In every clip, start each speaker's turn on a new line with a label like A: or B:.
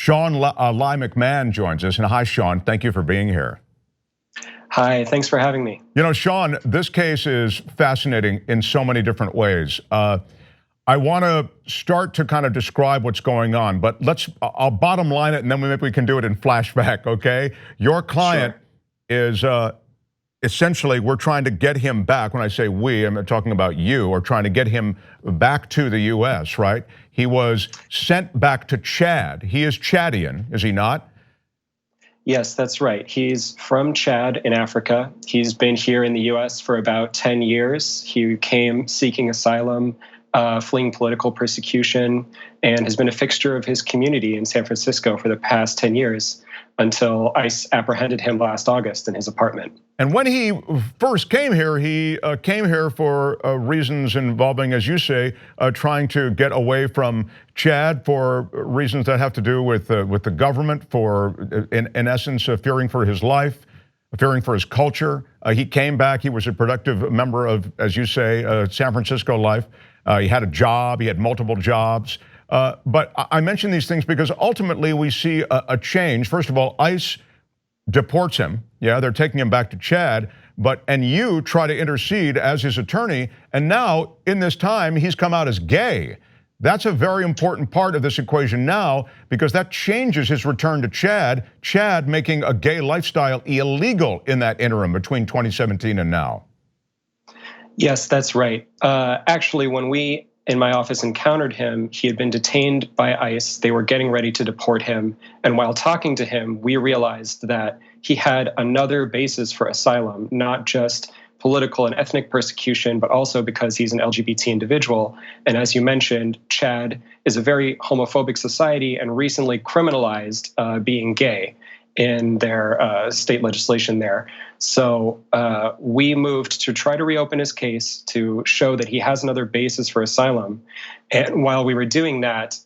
A: Sean Lai McMahon joins us. And hi, Sean. Thank you for being here.
B: Hi, thanks for having me.
A: You know, Sean, this case is fascinating in so many different ways. I want to start to kind of describe what's going on, but I'll bottom line it and then maybe we can do it in flashback, okay? Your client is essentially, we're trying to get him back. When I say we, I'm talking about you, or trying to get him back to the US, right? He was sent back to Chad. He is Chadian, is he not?
B: Yes, that's right. He's from Chad in Africa. He's been here in the US for about 10 years. He came seeking asylum, fleeing political persecution, and has been a fixture of his community in San Francisco for the past 10 years until ICE apprehended him last August in his apartment.
A: And when he first came here, he came here for reasons involving, as you say, trying to get away from Chad for reasons that have to do with the government, for, in essence, fearing for his life, fearing for his culture. He came back. He was a productive member of, as you say, San Francisco life. He had a job. He had multiple jobs. But I mention these things because ultimately we see a change. First of all, ICE deports him. Yeah, they're taking him back to Chad. And you try to intercede as his attorney. And now, in this time, he's come out as gay. That's a very important part of this equation now, because that changes his return to Chad. Chad making a gay lifestyle illegal in that interim between 2017 and now.
B: Yes, that's right. Actually, when we in my office encountered him, he had been detained by ICE. They were getting ready to deport him. And while talking to him, we realized that he had another basis for asylum, not just political and ethnic persecution, but also because he's an LGBT individual. And as you mentioned, Chad is a very homophobic society and recently criminalized being gay in their state legislation there. So we moved to try to reopen his case to show that he has another basis for asylum. And while we were doing that,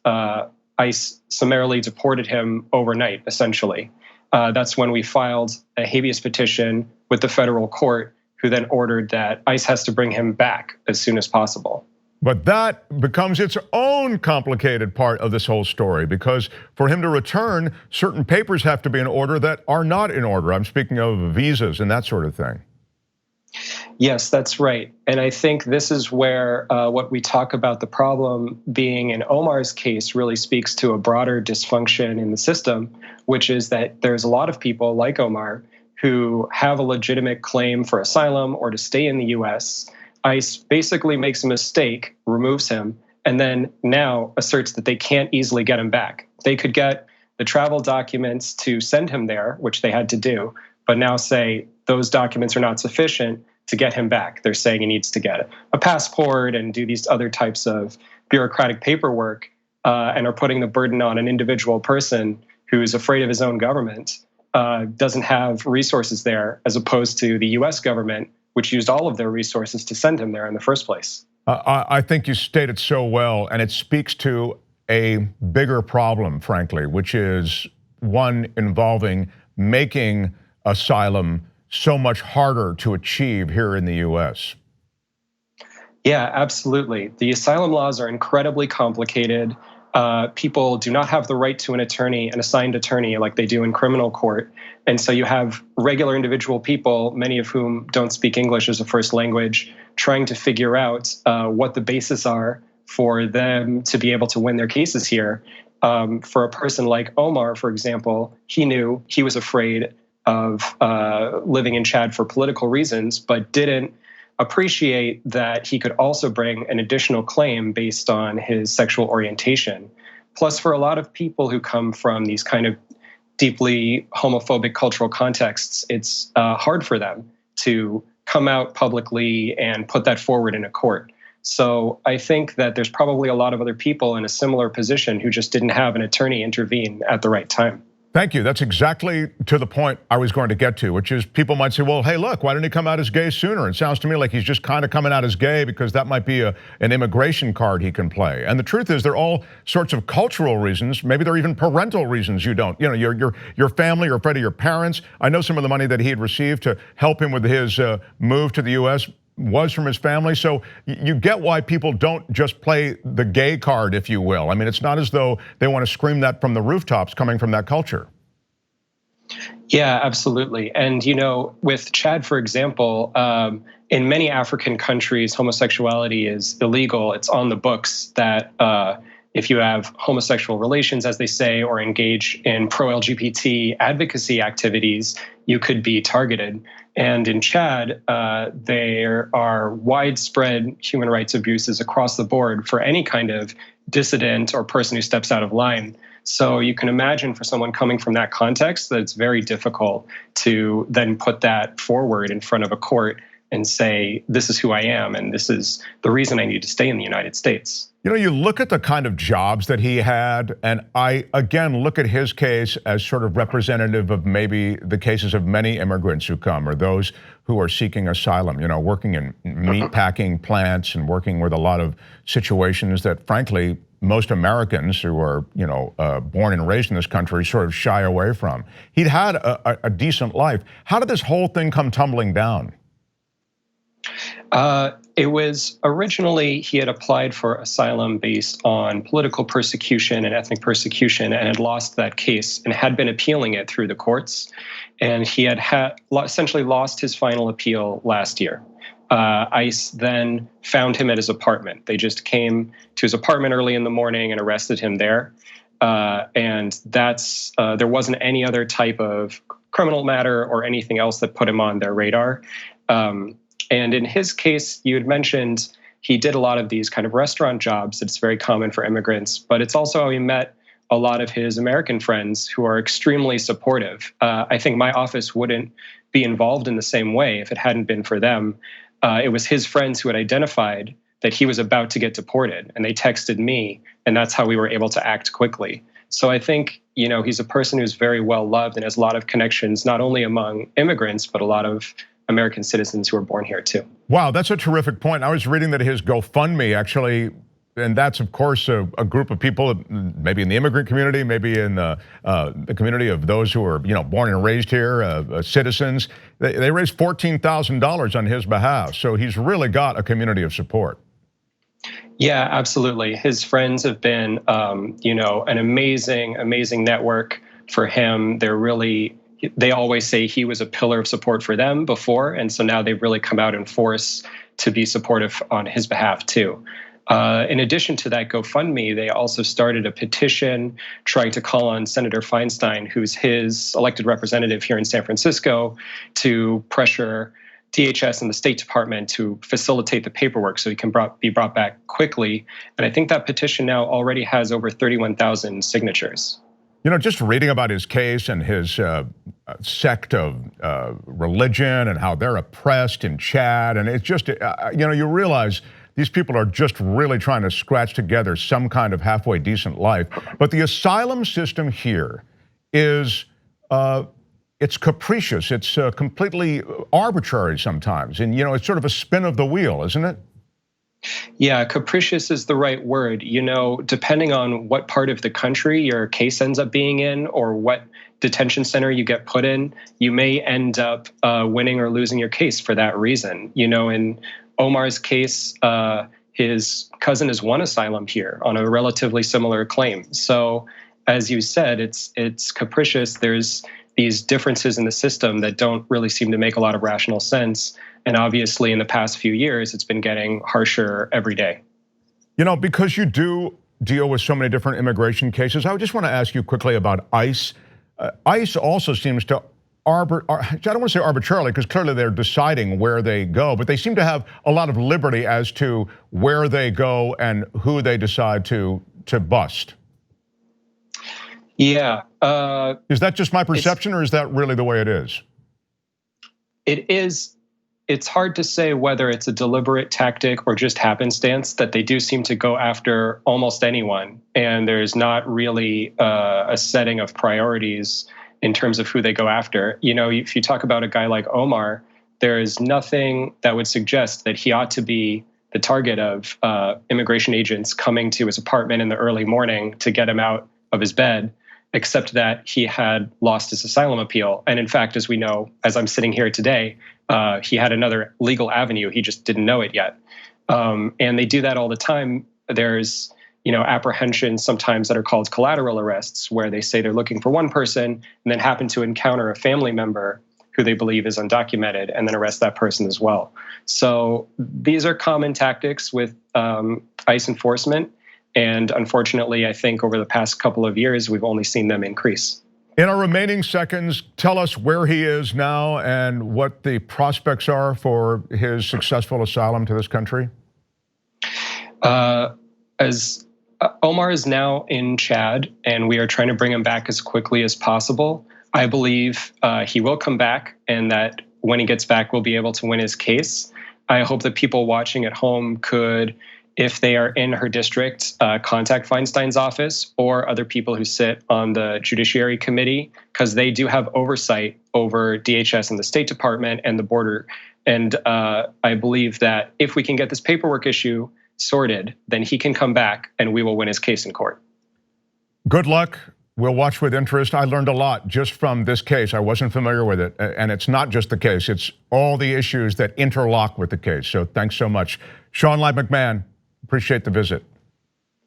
B: ICE summarily deported him overnight, essentially. That's when we filed a habeas petition with the federal court, who then ordered that ICE has to bring him back as soon as possible.
A: But that becomes its own complicated part of this whole story, because for him to return, certain papers have to be in order that are not in order. I'm speaking of visas and that sort of thing.
B: Yes, that's right. And I think this is where what we talk about the problem being in Omar's case really speaks to a broader dysfunction in the system, which is that there's a lot of people like Omar who have a legitimate claim for asylum or to stay in the US. ICE basically makes a mistake, removes him, and then now asserts that they can't easily get him back. They could get the travel documents to send him there, which they had to do, but now say those documents are not sufficient to get him back. They're saying he needs to get a passport and do these other types of bureaucratic paperwork, and are putting the burden on an individual person who's afraid of his own government, doesn't have resources there, as opposed to the US government, which used all of their resources to send him there in the first place.
A: I think you stated so well, and it speaks to a bigger problem, frankly, which is one involving making asylum so much harder to achieve here in the US.
B: Yeah, absolutely. The asylum laws are incredibly complicated. People do not have the right to an attorney, an assigned attorney, like they do in criminal court. And so you have regular individual people, many of whom don't speak English as a first language, trying to figure out what the basis are for them to be able to win their cases here. For a person like Omar, for example, he knew he was afraid of living in Chad for political reasons, but didn't appreciate that he could also bring an additional claim based on his sexual orientation. Plus, for a lot of people who come from these kind of deeply homophobic cultural contexts, it's hard for them to come out publicly and put that forward in a court. So I think that there's probably a lot of other people in a similar position who just didn't have an attorney intervene at the right time.
A: Thank you. That's exactly to the point I was going to get to, which is people might say, well, hey, look, why didn't he come out as gay sooner? It sounds to me like he's just kind of coming out as gay because that might be an immigration card he can play. And the truth is, there are all sorts of cultural reasons. Maybe there are even parental reasons you don't. You know, your family, you're afraid of your parents. I know some of the money that he had received to help him with his move to the US was from his family. So you get why people don't just play the gay card, if you will. I mean, it's not as though they want to scream that from the rooftops coming from that culture.
B: Yeah, absolutely. And, with Chad, for example, in many African countries, homosexuality is illegal. It's on the books that if you have homosexual relations, as they say, or engage in pro-LGBT advocacy activities, you could be targeted. And in Chad, there are widespread human rights abuses across the board for any kind of dissident or person who steps out of line. So you can imagine for someone coming from that context that it's very difficult to then put that forward in front of a court and say, this is who I am, and this is the reason I need to stay in the United States.
A: You look at the kind of jobs that he had, and I, again, look at his case as sort of representative of maybe the cases of many immigrants who come, or those who are seeking asylum, working in meatpacking plants and working with a lot of situations that, frankly, most Americans who are, born and raised in this country sort of shy away from. He'd had a decent life. How did this whole thing come tumbling down?
B: It was originally, he had applied for asylum based on political persecution and ethnic persecution and had lost that case and had been appealing it through the courts. And he had essentially lost his final appeal last year. ICE then found him at his apartment. They just came to his apartment early in the morning and arrested him there. And there wasn't any other type of criminal matter or anything else that put him on their radar. And in his case, you had mentioned he did a lot of these kind of restaurant jobs. It's very common for immigrants, but it's also how he met a lot of his American friends who are extremely supportive. I think my office wouldn't be involved in the same way if it hadn't been for them. It was his friends who had identified that he was about to get deported, and they texted me, and that's how we were able to act quickly. So I think, he's a person who's very well loved and has a lot of connections, not only among immigrants, but a lot of American citizens who are born here too.
A: Wow, that's a terrific point. I was reading that his GoFundMe actually, and that's of course a group of people, maybe in the immigrant community, maybe in the community of those who are born and raised here, citizens. They raised $14,000 on his behalf, so he's really got a community of support.
B: Yeah, absolutely. His friends have been, an amazing network for him. They always say he was a pillar of support for them before, and so now they've really come out in force to be supportive on his behalf too. In addition to that GoFundMe, they also started a petition trying to call on Senator Feinstein, who's his elected representative here in San Francisco, to pressure DHS and the State Department to facilitate the paperwork so he can be brought back quickly. And I think that petition now already has over 31,000 signatures.
A: Just reading about his case and his sect of religion and how they're oppressed in Chad, and it's just, you realize these people are just really trying to scratch together some kind of halfway decent life. But the asylum system here is, it's capricious. It's completely arbitrary sometimes. And, it's sort of a spin of the wheel, isn't it?
B: Yeah, capricious is the right word. Depending on what part of the country your case ends up being in or what detention center you get put in, you may end up winning or losing your case for that reason. In Omar's case, his cousin has won asylum here on a relatively similar claim. So, as you said, it's capricious. There's these differences in the system that don't really seem to make a lot of rational sense. And obviously, in the past few years, it's been getting harsher every day.
A: Because you do deal with so many different immigration cases, I just want to ask you quickly about ICE. ICE also seems to, I don't want to say arbitrarily, because clearly they're deciding where they go, but they seem to have a lot of liberty as to where they go and who they decide to bust.
B: Yeah.
A: Is that just my perception, or is that really the way it is?
B: It is. It's hard to say whether it's a deliberate tactic or just happenstance that they do seem to go after almost anyone. And there's not really a setting of priorities in terms of who they go after. If you talk about a guy like Omar, there is nothing that would suggest that he ought to be the target of immigration agents coming to his apartment in the early morning to get him out of his bed, except that he had lost his asylum appeal. And in fact, as we know, as I'm sitting here today, He had another legal avenue. He just didn't know it yet. And they do that all the time. There's apprehensions sometimes that are called collateral arrests, where they say they're looking for one person and then happen to encounter a family member who they believe is undocumented and then arrest that person as well. So these are common tactics with ICE enforcement. And unfortunately, I think over the past couple of years, we've only seen them increase.
A: In our remaining seconds, tell us where he is now and what the prospects are for his successful asylum to this country.
B: As Omar is now in Chad, and we are trying to bring him back as quickly as possible. I believe he will come back, and that when he gets back, we'll be able to win his case. I hope that people watching at home could, if they are in her district, contact Feinstein's office or other people who sit on the Judiciary Committee, because they do have oversight over DHS and the State Department and the border. And I believe that if we can get this paperwork issue sorted, then he can come back and we will win his case in court.
A: Good luck. We'll watch with interest. I learned a lot just from this case. I wasn't familiar with it. And it's not just the case, it's all the issues that interlock with the case. So thanks so much. Sean Lai McMahon, appreciate the visit.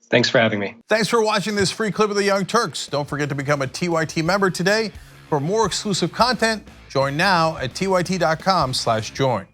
B: Thanks for having me.
C: Thanks for watching this free clip of the Young Turks. Don't forget to become a TYT member today. For more exclusive content, join now at tyt.com/join.